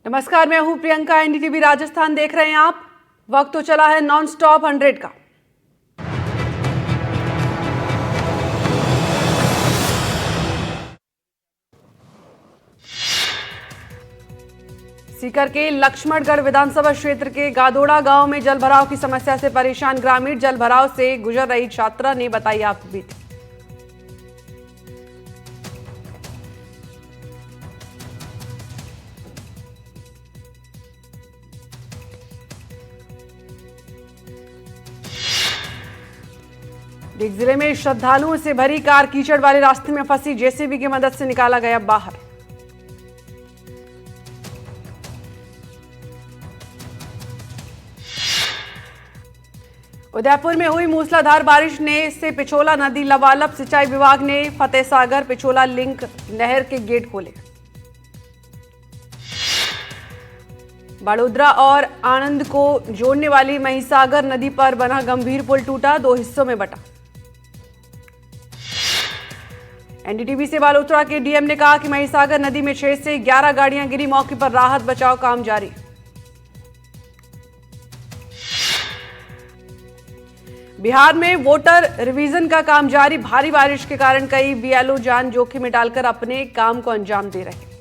नमस्कार, मैं हूं प्रियंका। एनडीटीवी राजस्थान देख रहे हैं आप। वक्त तो चला है नॉन स्टॉप 100 का। सीकर के लक्ष्मणगढ़ विधानसभा क्षेत्र के गादोड़ा गांव में जलभराव की समस्या से परेशान ग्रामीण जलभराव से गुजर रही छात्रा ने बताई आप बीती। जिले में श्रद्धालुओं से भरी कार कीचड़ वाले रास्ते में फंसी, जेसीबी की मदद से निकाला गया बाहर। उदयपुर में हुई मूसलाधार बारिश से पिछोला नदी लबालब, सिंचाई विभाग ने फतेहसागर पिछोला लिंक नहर के गेट खोले। बड़ोदरा और आनंद को जोड़ने वाली महिसागर नदी पर बना गंभीर पुल टूटा, 2 हिस्सों में बटा। एनडीटीवी से बालोतरा के डीएम ने कहा कि महिसागर नदी में 6 से 11 गाड़ियां गिरी, मौके पर राहत बचाव काम जारी। बिहार में वोटर रिवीजन का काम जारी, भारी बारिश के कारण कई बीएलओ जान जोखिम में डालकर अपने काम को अंजाम दे रहे।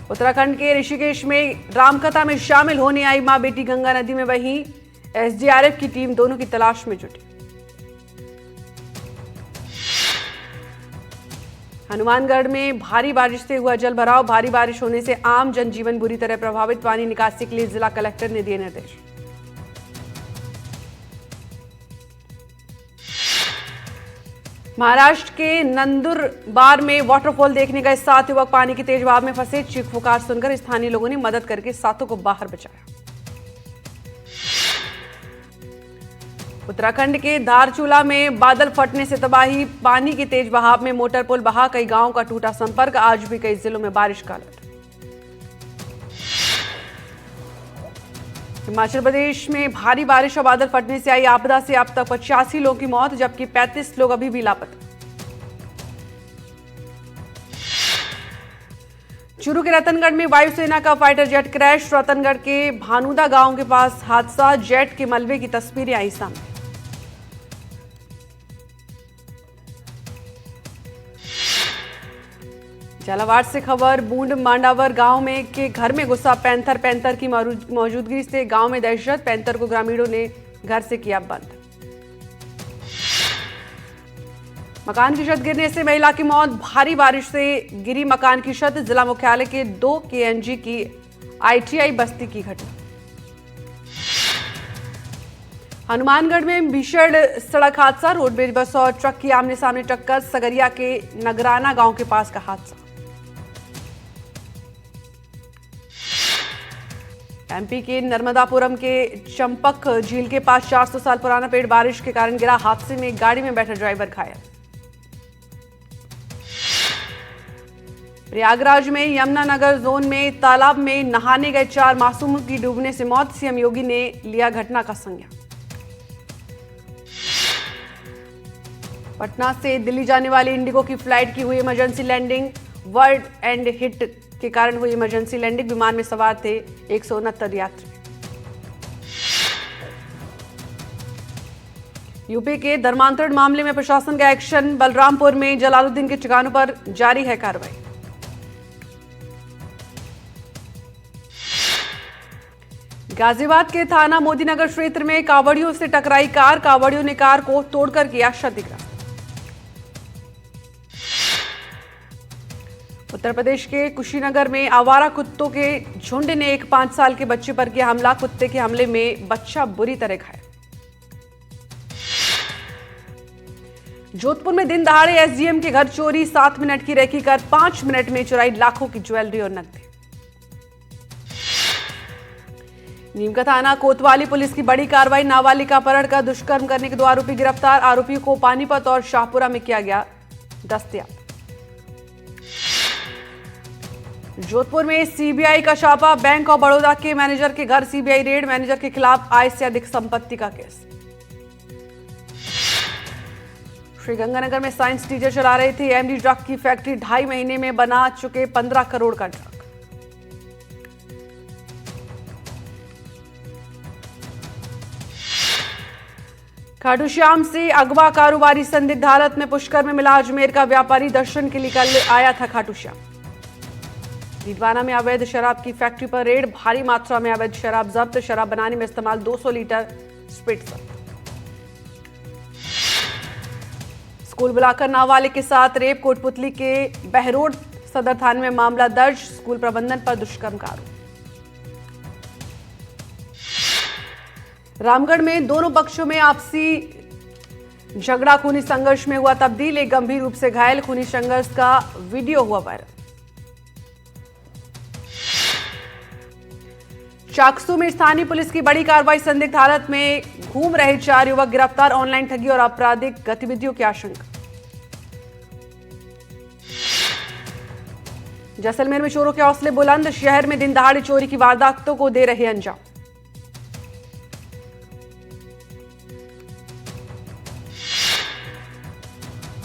उत्तराखंड के ऋषिकेश में रामकथा में शामिल होने आई मां बेटी गंगा नदी में, वहीं एसडीआरएफ की टीम दोनों की तलाश में जुटी। हनुमानगढ़ में भारी बारिश से हुआ जलभराव, भारी बारिश होने से आम जनजीवन बुरी तरह प्रभावित, पानी निकासी के लिए जिला कलेक्टर ने दिए निर्देश। महाराष्ट्र के नंदुरबार में वाटरफॉल देखने गए 7 युवक पानी के तेज बहाव में फंसे, चीख पुकार सुनकर स्थानीय लोगों ने मदद करके 7 को बाहर बचाया। उत्तराखंड के धारचूला में बादल फटने से तबाही, पानी के तेज बहाव में मोटर पुल बहा, कई गांवों का टूटा संपर्क, आज भी कई जिलों में बारिश का अलर्ट। हिमाचल प्रदेश में भारी बारिश और बादल फटने से आई आपदा से अब तक 85 लोगों की मौत, जबकि 35 लोग अभी भी लापता। चूरू के रतनगढ़ में वायुसेना का फाइटर जेट क्रैश, रतनगढ़ के भानुदा गांव के पास हादसा, जेट के मलबे की तस्वीरें आई सामने। झालावाड़ से खबर, बूंद मांडावर गांव में के घर में घुसा पैंथर, पैंथर की मौजूदगी से गांव में दहशत, पैंथर को ग्रामीणों ने घर से किया बंद। मकान की छत गिरने से महिला की मौत, भारी बारिश से गिरी मकान की छत, जिला मुख्यालय के 2 केएनजी की आईटीआई बस्ती की घटना। हनुमानगढ़ में भीषण सड़क हादसा, रोडवेज बस और ट्रक की आमने सामने टक्कर, सगरिया के नगराना गांव के पास का हादसा। एमपी के नर्मदापुरम के चंपक झील के पास 400 साल पुराना पेड़ बारिश के कारण गिरा, हादसे में गाड़ी में बैठा ड्राइवर घायल। प्रयागराज में यमुनानगर जोन में तालाब में नहाने गए 4 मासूमों की डूबने से मौत, सीएम योगी ने लिया घटना का संज्ञान। पटना से दिल्ली जाने वाली इंडिगो की फ्लाइट की हुई emergency landing, world end hit के कारण हुई इमरजेंसी लैंडिंग, विमान में सवार थे 169 यात्री। यूपी के धर्मांतरण मामले में प्रशासन का एक्शन, बलरामपुर में जलालुद्दीन के ठिकानों पर जारी है कार्रवाई। गाजियाबाद के थाना मोदीनगर क्षेत्र में कांवड़ियों से टकराई कार, कांवड़ियों ने कार को तोड़कर किया क्षतिग्रस्त। उत्तर प्रदेश के कुशीनगर में आवारा कुत्तों के झुंड ने एक 5 साल के बच्चे पर किया हमला, कुत्ते के हमले में बच्चा बुरी तरह घायल। जोधपुर में दिन दहाड़े एसडीएम के घर चोरी, 7 मिनट की रेकी कर 5 मिनट में चुराई लाखों की ज्वेलरी और नकदी। नीमका थाना कोतवाली पुलिस की बड़ी कार्रवाई, नाबालिग का अपहरण कर दुष्कर्म करने के 2 आरोपी गिरफ्तार, आरोपियों को पानीपत और शाहपुरा में किया गया दस्तयाब। जोधपुर में सीबीआई का छापा, बैंक ऑफ बड़ौदा के मैनेजर के घर सीबीआई रेड, मैनेजर के खिलाफ आय से अधिक संपत्ति का केस। श्रीगंगानगर में साइंस टीचर चला रहे थे एमडी ड्रग की फैक्ट्री। 2.5 महीने में बना चुके 15 करोड़ का ड्रग। खाटू श्याम से अगवा कारोबारी संदिग्ध हालत में पुष्कर में मिला। अजमेर का व्यापारी दर्शन के लिए कल आया था खाटू श्याम। डीडवाना में अवैध शराब की फैक्ट्री पर रेड। भारी मात्रा में अवैध शराब जब्त। शराब बनाने में इस्तेमाल 200 लीटर स्पिरिट जब्त। स्कूल बुलाकर नाबालिग के साथ रेप। कोटपुतली के बहरोड सदर थाने में मामला दर्ज। स्कूल प्रबंधन पर दुष्कर्म का आरोप। रामगढ़ में दोनों पक्षों में आपसी झगड़ा खूनी संघर्ष में हुआ तब्दील। एक गंभीर रूप से घायल। खूनी संघर्ष का वीडियो हुआ वायरल। चाकसू में स्थानीय पुलिस की बड़ी कार्रवाई। संदिग्ध हालत में घूम रहे 4 युवक गिरफ्तार। ऑनलाइन ठगी और आपराधिक गतिविधियों की आशंका। जैसलमेर में चोरों के हौसले बुलंद। शहर में दिन दहाड़े चोरी की वारदातों को दे रहे अंजाम।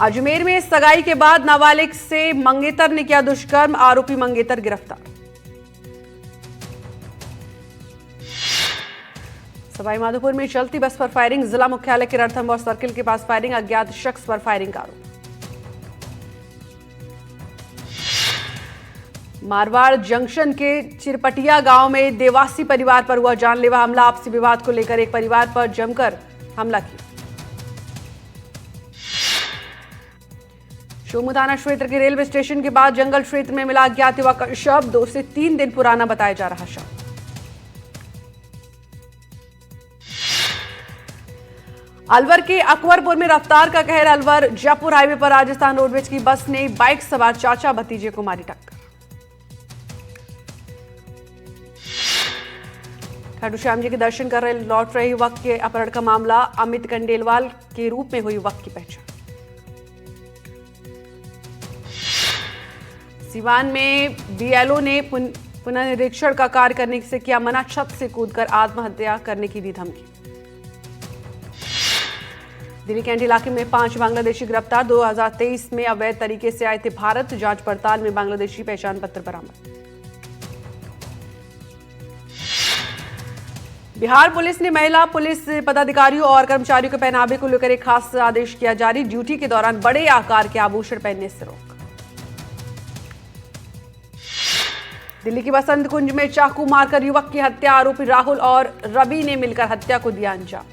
अजमेर में सगाई के बाद नाबालिग से मंगेतर ने किया दुष्कर्म। आरोपी मंगेतर गिरफ्तार। सवाईमाधोपुर में चलती बस पर फायरिंग। जिला मुख्यालय के रणथंभौर सर्किल के पास फायरिंग। अज्ञात शख्स पर फायरिंग का आरोप। मारवाड़ जंक्शन के चिरपटिया गांव में देवासी परिवार पर हुआ जानलेवा हमला। आपसी विवाद को लेकर एक परिवार पर जमकर हमला किया। शोमू थाना क्षेत्र के रेलवे स्टेशन के बाद जंगल क्षेत्र में मिला अज्ञात युवक का शव। 2 से 3 दिन पुराना बताया जा रहा शव। अलवर के अकबरपुर में रफ्तार का कहर। अलवर जयपुर हाईवे पर राजस्थान रोडवेज की बस ने बाइक सवार चाचा भतीजे को मारी टक्कर। खाटू श्याम जी के दर्शन कर रहे लौट रहे युवक के अपहरण का मामला। अमित कंडेलवाल के रूप में हुई युवक की पहचान। सिवान में बीएलओ ने पुनर्निरीक्षण का कार्य करने से किया मना। छत से कूदकर आत्महत्या करने की दी धमकी। दिल्ली कैंट इलाके में 5 बांग्लादेशी गिरफ्तार। 2023 में अवैध तरीके से आए थे भारत। जांच पड़ताल में बांग्लादेशी पहचान पत्र बरामद। बिहार पुलिस ने महिला पुलिस पदाधिकारियों और कर्मचारियों के पहनावे को लेकर एक खास आदेश किया जारी। ड्यूटी के दौरान बड़े आकार के आभूषण पहनने से रोक। दिल्ली की बसंत कुंज में चाकू मारकर युवक की हत्या। आरोपी राहुल और रवि ने मिलकर हत्या को दिया अंजाम।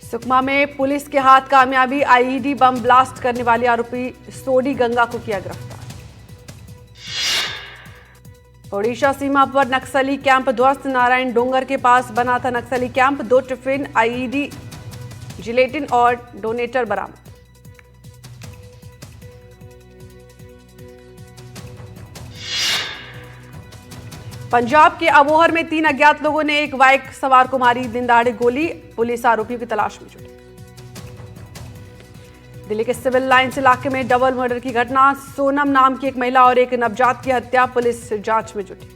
सुकमा में पुलिस के हाथ कामयाबी। आईईडी बम ब्लास्ट करने वाले आरोपी सोडी गंगा को किया गिरफ्तार। ओडिशा सीमा पर नक्सली कैंप ध्वस्त। नारायण डोंगर के पास बना था नक्सली कैंप। 2 टिफिन आईईडी, जिलेटिन और डोनेटर बरामद। पंजाब के अबोहर में 3 अज्ञात लोगों ने एक बाइक सवार को मारी दिन दहाड़े गोली। पुलिस आरोपियों की तलाश में जुटी। दिल्ली के सिविल लाइंस इलाके में डबल मर्डर की घटना। सोनम नाम की एक महिला और एक नवजात की हत्या। पुलिस जांच में जुटी।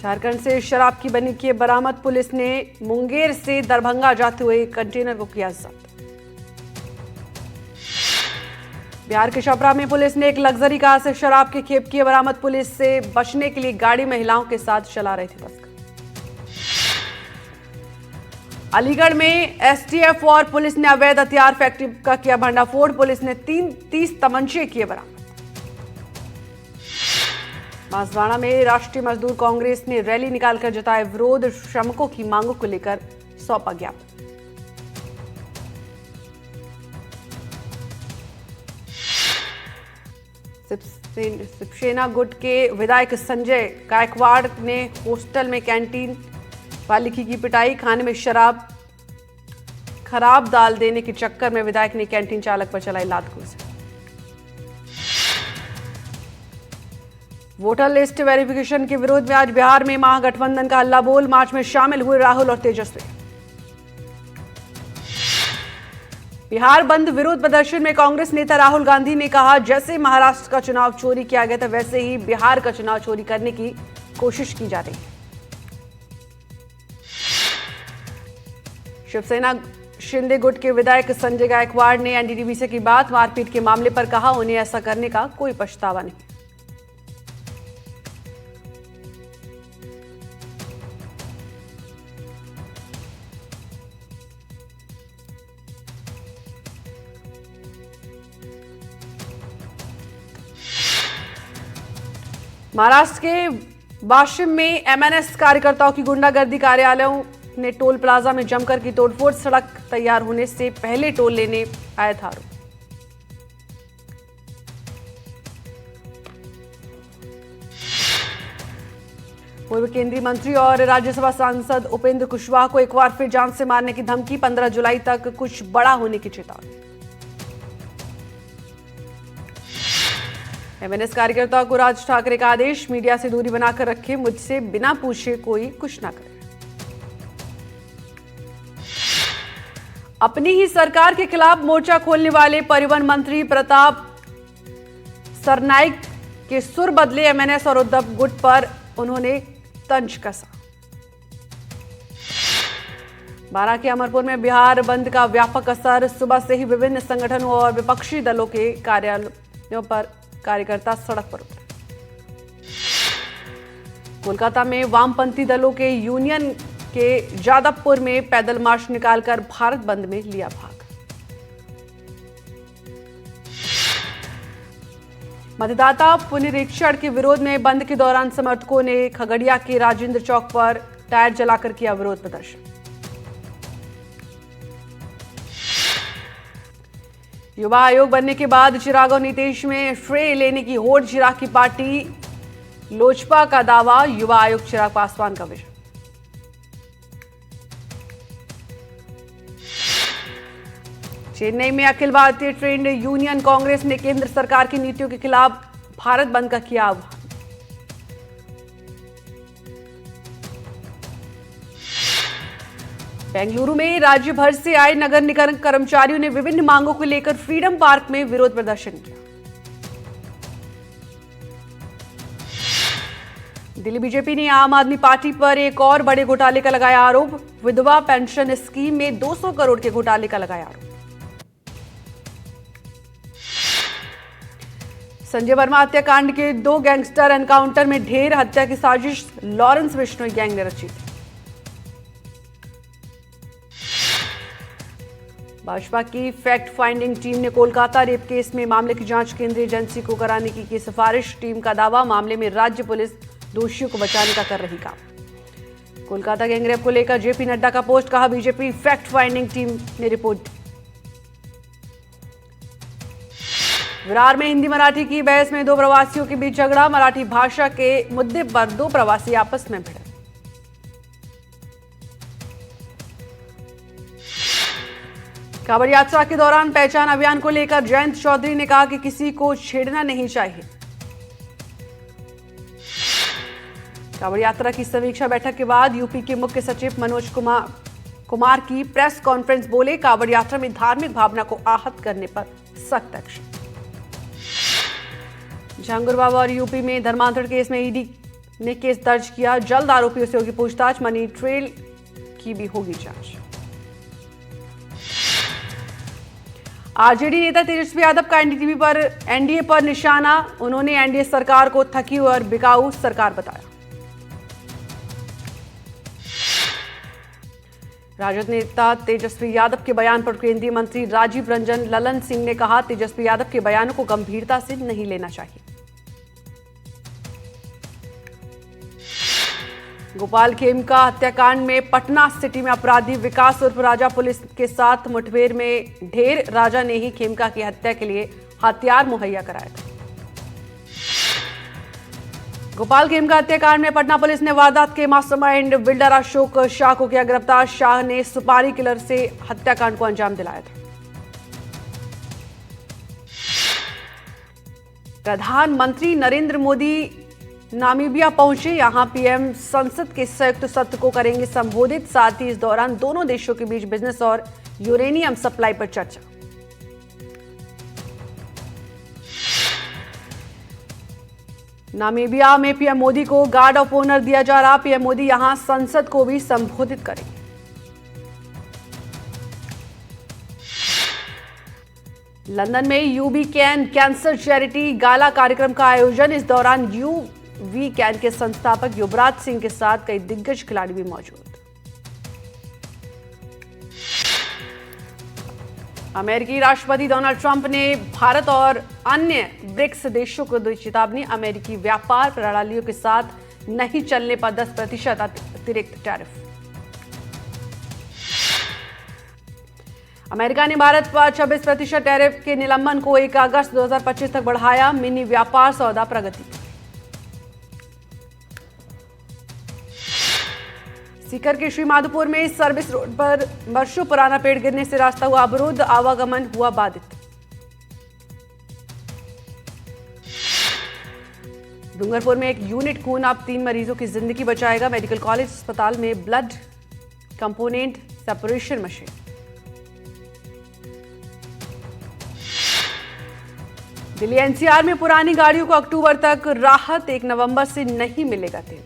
झारखंड से शराब की बनी की बरामद। पुलिस ने मुंगेर से दरभंगा जाते हुए कंटेनर को किया जब्त। बिहार के छपरा में पुलिस ने एक लग्जरी कार से शराब के खेप किए बरामद। पुलिस से बचने के लिए गाड़ी महिलाओं के साथ चला रहे थे तस्कर। अलीगढ़ में एसटीएफ और पुलिस ने अवैध हथियार फैक्ट्री का किया भंडाफोड़। पुलिस ने 30 तमंचे किए बरामद। बांसवाड़ा में राष्ट्रीय मजदूर कांग्रेस ने रैली निकालकर जताया विरोध। श्रमिकों की मांगों को लेकर सौंपा ज्ञापन। शिवसेना गुट के विधायक संजय गायकवाड़ ने हॉस्टल में कैंटीन वाली की पिटाई। खाने में शराब खराब दाल देने के चक्कर में विधायक ने कैंटीन चालक पर चलाई लात-घूंस। वोटर लिस्ट वेरिफिकेशन के विरोध में आज बिहार में महागठबंधन का हल्ला बोल। मार्च में शामिल हुए राहुल और तेजस्वी। बिहार बंद विरोध प्रदर्शन में कांग्रेस नेता राहुल गांधी ने कहा, जैसे महाराष्ट्र का चुनाव चोरी किया गया था वैसे ही बिहार का चुनाव चोरी करने की कोशिश की जा रही है। शिवसेना शिंदे गुट के विधायक संजय गायकवाड़ ने एनडीटीवी से की बात। मारपीट के मामले पर कहा, उन्हें ऐसा करने का कोई पछतावा नहीं। महाराष्ट्र के वाशिम में एमएनएस कार्यकर्ताओं की गुंडागर्दी, कार्यालयों ने टोल प्लाजा में जमकर की तोड़फोड़, सड़क तैयार होने से पहले टोल लेने आया था आरोप। पूर्व केंद्रीय मंत्री और राज्यसभा सांसद उपेंद्र कुशवाहा को एक बार फिर जान से मारने की धमकी, 15 जुलाई तक कुछ बड़ा होने की चेतावनी। एमएनएस कार्यकर्ताओं को राज ठाकरे का आदेश, मीडिया से दूरी बनाकर रखे, मुझसे बिना पूछे कोई कुछ ना करे। अपनी ही सरकार के खिलाफ मोर्चा खोलने वाले परिवहन मंत्री प्रताप सरनाइक के सुर बदले एमएनएस और उद्धव गुट पर उन्होंने तंज कसा। बारां के अमरपुर में बिहार बंद का व्यापक असर, सुबह से ही विभिन्न संगठनों और विपक्षी दलों के कार्यालयों पर कार्यकर्ता सड़क पर उतरे। कोलकाता में वामपंथी दलों के यूनियन के जादवपुर में पैदल मार्च निकालकर भारत बंद में लिया भाग। मतदाता पुनरीक्षण के विरोध में बंद के दौरान समर्थकों ने खगड़िया के राजेंद्र चौक पर टायर जलाकर किया विरोध प्रदर्शन। युवा आयोग बनने के बाद चिराग और नीतीश में श्रेय लेने की होड़, चिराग की पार्टी लोजपा का दावा, युवा आयोग चिराग पासवान का विजन। चेन्नई में अखिल भारतीय ट्रेड यूनियन कांग्रेस ने केंद्र सरकार की नीतियों के खिलाफ भारत बंद का किया आह्वान। बेंगलुरु में राज्य भर से आए नगर निगम कर्मचारियों ने विभिन्न मांगों को लेकर फ्रीडम पार्क में विरोध प्रदर्शन किया। दिल्ली बीजेपी ने आम आदमी पार्टी पर एक और बड़े घोटाले का लगाया आरोप, विधवा पेंशन स्कीम में 200 करोड़ के घोटाले का लगाया आरोप। संजय वर्मा हत्याकांड के 2 गैंगस्टर एनकाउंटर में ढेर, हत्या की साजिश लॉरेंस बिश्नोई गैंग ने रची थी। भाजपा की फैक्ट फाइंडिंग टीम ने कोलकाता रेप केस में मामले की जांच केंद्रीय एजेंसी को कराने की सिफारिश। टीम का दावा, मामले में राज्य पुलिस दोषियों को बचाने का कर रही काम। कोलकाता गैंगरेप को लेकर जेपी नड्डा का पोस्ट, कहा बीजेपी फैक्ट फाइंडिंग टीम ने रिपोर्ट दी। विरार में हिंदी मराठी की बहस में 2 प्रवासियों के बीच झगड़ा, मराठी भाषा के मुद्दे पर 2 प्रवासी आपस में भिड़े। कांवड़ यात्रा के दौरान पहचान अभियान को लेकर जयंत चौधरी ने कहा कि किसी को छेड़ना नहीं चाहिए। कांवड़ यात्रा की समीक्षा बैठक के बाद यूपी के मुख्य सचिव मनोज कुमार की प्रेस कॉन्फ्रेंस, बोले कांवड़ यात्रा में धार्मिक भावना को आहत करने पर सख्त एक्शन। जहांगीर बाबा और यूपी में धर्मांतरण केस में ईडी ने केस दर्ज किया, जल्द आरोपियों से होगी पूछताछ, मनी ट्रेल की भी होगी जांच। आरजेडी नेता तेजस्वी यादव का एनडीए पर निशाना, उन्होंने एनडीए सरकार को थकी और बिकाऊ सरकार बताया। राजद नेता तेजस्वी यादव के बयान पर केंद्रीय मंत्री राजीव रंजन ललन सिंह ने कहा, तेजस्वी यादव के बयानों को गंभीरता से नहीं लेना चाहिए। गोपाल खेमका हत्याकांड में पटना सिटी में अपराधी विकास उर्फ राजा पुलिस के साथ मुठभेड़ में ढेर, राजा ने ही खेमका की हत्या के लिए हथियार मुहैया कराया था। गोपाल खेमका हत्याकांड में पटना पुलिस ने वारदात के मास्टरमाइंड बिल्डर अशोक शाह को किया गिरफ्तार। शाह ने सुपारी किलर से हत्याकांड को अंजाम दिलाया था। प्रधानमंत्री नरेंद्र मोदी नामीबिया पहुंचे, यहां पीएम संसद के संयुक्त सत्र को करेंगे संबोधित। साथ ही इस दौरान दोनों देशों के बीच बिजनेस और यूरेनियम सप्लाई पर चर्चा। नामीबिया में पीएम मोदी को गार्ड ऑफ ऑनर दिया जा रहा, पीएम मोदी यहां संसद को भी संबोधित करेंगे। लंदन में यूबी कैन कैंसर चैरिटी गाला कार्यक्रम का आयोजन। इस दौरान यूवी कैन के संस्थापक युवराज सिंह के साथ कई दिग्गज खिलाड़ी भी मौजूद। अमेरिकी राष्ट्रपति डोनाल्ड ट्रंप ने भारत और अन्य ब्रिक्स देशों को दी चेतावनी। अमेरिकी व्यापार प्रणालियों के साथ नहीं चलने पर 10% अतिरिक्त टैरिफ। अमेरिका ने भारत पर 26% टैरिफ के निलंबन को 1 अगस्त 2025 तक बढ़ाया। मिनी व्यापार सौदा प्रगति। सीकर के श्रीमाधोपुर में सर्विस रोड पर वर्षों पुराना पेड़ गिरने से रास्ता हुआ अवरुद्ध, आवागमन हुआ बाधित। डूंगरपुर में एक यूनिट खून अब 3 मरीजों की जिंदगी बचाएगा। मेडिकल कॉलेज अस्पताल में blood component separation machine. Delhi NCR में पुरानी गाड़ियों को अक्टूबर तक राहत, 1 नवंबर से नहीं मिलेगा तेल।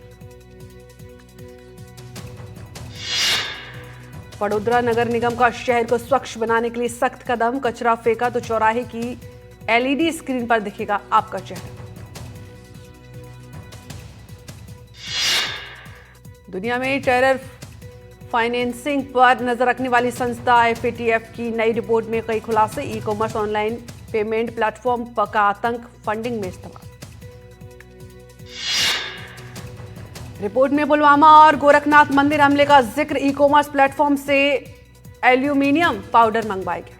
वडोदरा नगर निगम का शहर को स्वच्छ बनाने के लिए सख्त कदम। कचरा फेंका तो चौराहे की एलईडी स्क्रीन पर दिखेगा आपका चेहरा। दुनिया में टेरर फाइनेंसिंग पर नजर रखने वाली संस्था एफएटीएफ की नई रिपोर्ट में कई खुलासे। E commerce online payment platform का आतंक फंडिंग में इस्तेमाल। रिपोर्ट में पुलवामा और गोरखनाथ मंदिर हमले का जिक्र। ई कॉमर्स प्लेटफॉर्म से एल्यूमिनियम पाउडर मंगवाया गया।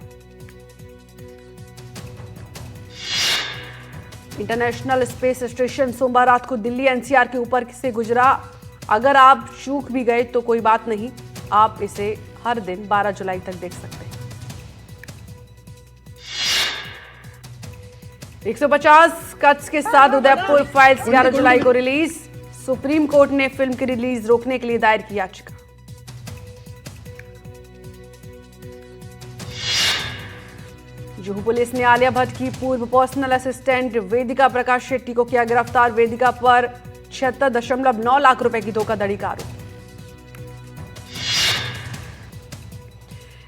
इंटरनेशनल स्पेस स्टेशन सोमवार रात को दिल्ली एनसीआर के ऊपर से गुजरा। अगर आप चूक भी गए तो कोई बात नहीं, आप इसे हर दिन 12 जुलाई तक देख सकते हैं। 150 कट्स के साथ उदयपुर फाइल्स 11 जुलाई को रिलीज। सुप्रीम कोर्ट ने फिल्म की रिलीज रोकने के लिए दायर की याचिका। जुहू पुलिस ने आलिया भट्ट की पूर्व पर्सनल असिस्टेंट वेदिका प्रकाश शेट्टी को किया गिरफ्तार। वेदिका पर 76.9 लाख रुपए की धोखाधड़ी का आरोप।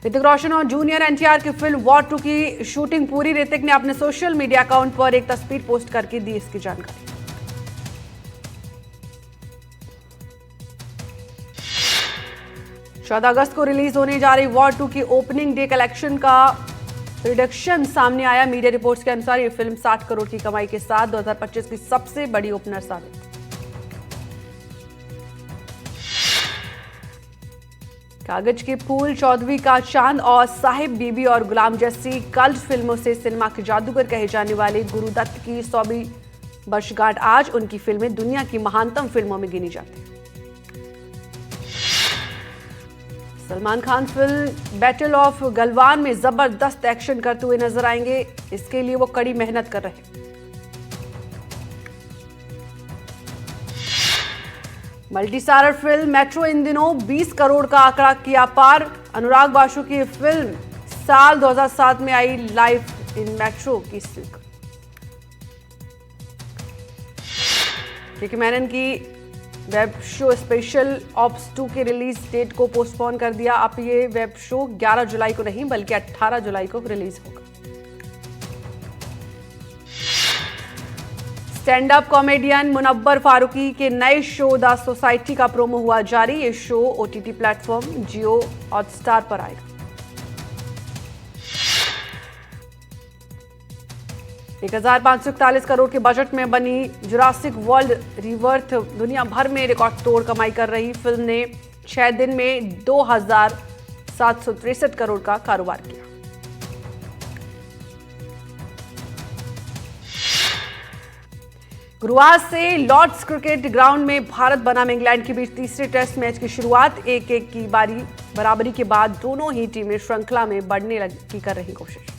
ऋतिक रोशन और जूनियर एनटीआर की फिल्म वॉर 2 की शूटिंग पूरी। ऋतिक ने अपने सोशल मीडिया अकाउंट पर एक तस्वीर पोस्ट करके दी इसकी जानकारी। 14 अगस्त को रिलीज होने जा रही वॉर 2 की ओपनिंग डे कलेक्शन का प्रिडिक्शन सामने आया। मीडिया रिपोर्ट्स के अनुसार यह फिल्म 60 करोड़ की कमाई के साथ 2025 की सबसे बड़ी ओपनर साबित। कागज के फूल, चौधरी का चांद और साहिब बीबी और गुलाम जैसी कल्ट फिल्मों से सिनेमा के जादूगर कहे जाने वाले गुरुदत्त की 100वीं वर्षगांठ आज। उनकी फिल्में दुनिया की महानतम फिल्मों में गिनी जाती हैं। Salman Khan film battle of Galwan में जबरदस्त एक्शन करते हुए नजर आएंगे। इसके लिए वो कड़ी मेहनत कर रहे हैं। मल्टी स्टारर फिल्म मेट्रो इन दिनों 20 करोड़ का आंकड़ा किया पार। अनुराग बासु की फिल्म साल 2007 में आई लाइफ इन मेट्रो की सिल्क। केके मैनन की वेब शो स्पेशल ऑप्स 2 के रिलीज डेट को पोस्टपोन कर दिया। अब ये वेब शो 11 जुलाई को नहीं बल्कि 18 जुलाई को रिलीज होगा। Stand up comedian Munawar Faruqui के नए शो द सोसाइटी का प्रोमो हुआ जारी। ये show OTT platform Jio Hotstar पर आएगा। 1541 करोड़ के बजट में बनी जुरासिक वर्ल्ड रिवर्थ दुनिया भर में रिकॉर्ड तोड़ कमाई कर रही। फिल्म ने 6 दिन में 2763 करोड़ का कारोबार किया। गुरुवार से लॉर्ड्स क्रिकेट ग्राउंड में भारत बनाम इंग्लैंड के बीच तीसरे टेस्ट मैच की शुरुआत। 1-1 की बराबरी के बाद दोनों ही टीमें श्रृंखला में बढ़ने की कर रही कोशिश।